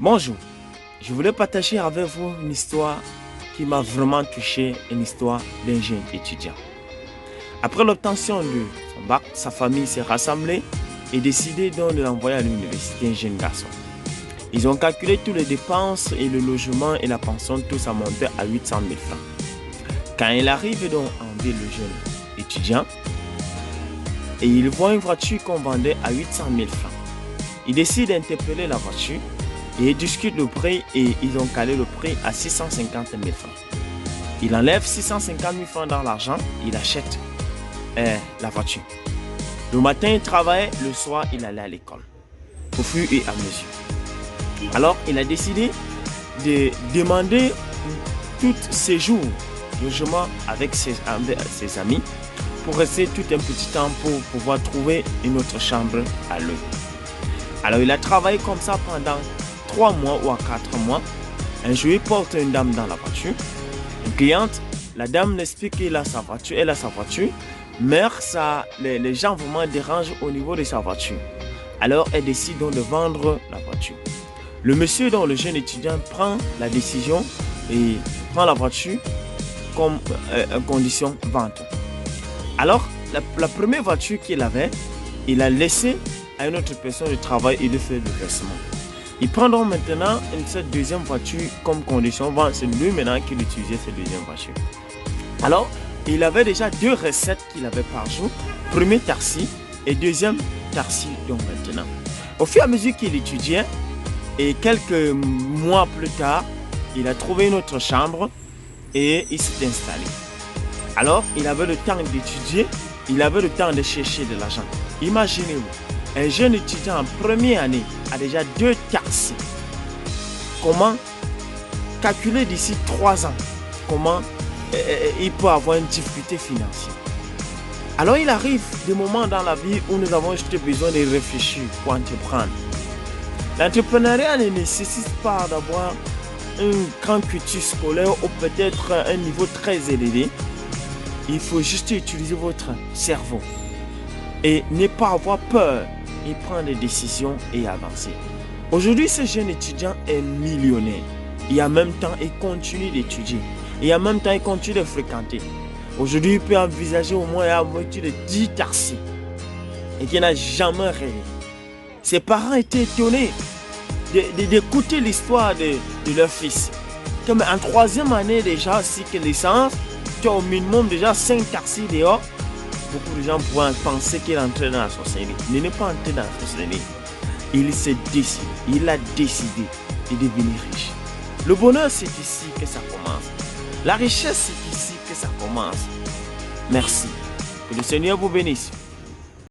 Bonjour, je voulais partager avec vous une histoire qui m'a vraiment touché, une histoire d'un jeune étudiant. Après l'obtention de son bac, sa famille s'est rassemblée et décidé donc de l'envoyer à l'université, un jeune garçon. Ils ont calculé toutes les dépenses et le logement et la pension, tout ça montait à 800 000 francs. Quand il arrive donc en ville, le jeune étudiant, et il voit une voiture qu'on vendait à 800 000 francs. Il décide d'interpeller la voiture et ils discutent le prix et ils ont calé le prix à 650 000 francs. Il enlève 650 000 francs dans l'argent, il achète la voiture. Le matin, il travaillait, le soir, il allait à l'école, au fur et à mesure. Alors, il a décidé de demander tout séjour, logement avec ses amis, pour rester tout un petit temps pour pouvoir trouver une autre chambre à lui. Alors, il a travaillé comme ça pendant 3 mois ou 4 mois. Un jour, il porte une dame dans la voiture. Une cliente, la dame l'explique qu'elle a sa voiture, mais les gens vraiment dérangent au niveau de sa voiture. Alors, elle décide donc de vendre la voiture. Le monsieur, dont le jeune étudiant, prend la décision et prend la voiture comme condition vente. Alors, la première voiture qu'il avait, il a laissé à une autre personne de travail et de faire le versement. Il prend donc maintenant cette deuxième voiture comme condition vente. C'est lui maintenant qui utilisait cette deuxième voiture. Alors, il avait déjà 2 recettes qu'il avait par jour. Premier taxi et deuxième taxi donc maintenant. Au fur et à mesure qu'il étudiait, et quelques mois plus tard, il a trouvé une autre chambre et il s'est installé. Alors, il avait le temps d'étudier, il avait le temps de chercher de l'argent. Imaginez-vous, un jeune étudiant en première année a déjà 2 taxis. Comment calculer d'ici 3 ans? Comment il peut avoir une difficulté financière? Alors, il arrive des moments dans la vie où nous avons juste besoin de réfléchir pour entreprendre. L'entrepreneuriat ne nécessite pas d'avoir un grand cursus scolaire ou peut-être un niveau très élevé. Il faut juste utiliser votre cerveau et ne pas avoir peur et prendre des décisions et avancer. Aujourd'hui, ce jeune étudiant est millionnaire et en même temps, il continue d'étudier et en même temps, il continue de fréquenter. Aujourd'hui, il peut envisager au moins la voiture de 10 taxis et qu'il n'a jamais rêvé. Ses parents étaient étonnés d'écouter l'histoire de leur fils. Comme en 3e année déjà, si que licence, tu as au minimum déjà 5 taxis dehors. Beaucoup de gens pourraient penser qu'il est entré dans la sorcellerie. Il n'est pas entré dans la sorcellerie. Il a décidé de devenir riche. Le bonheur, c'est ici que ça commence. La richesse, c'est ici que ça commence. Merci. Que le Seigneur vous bénisse.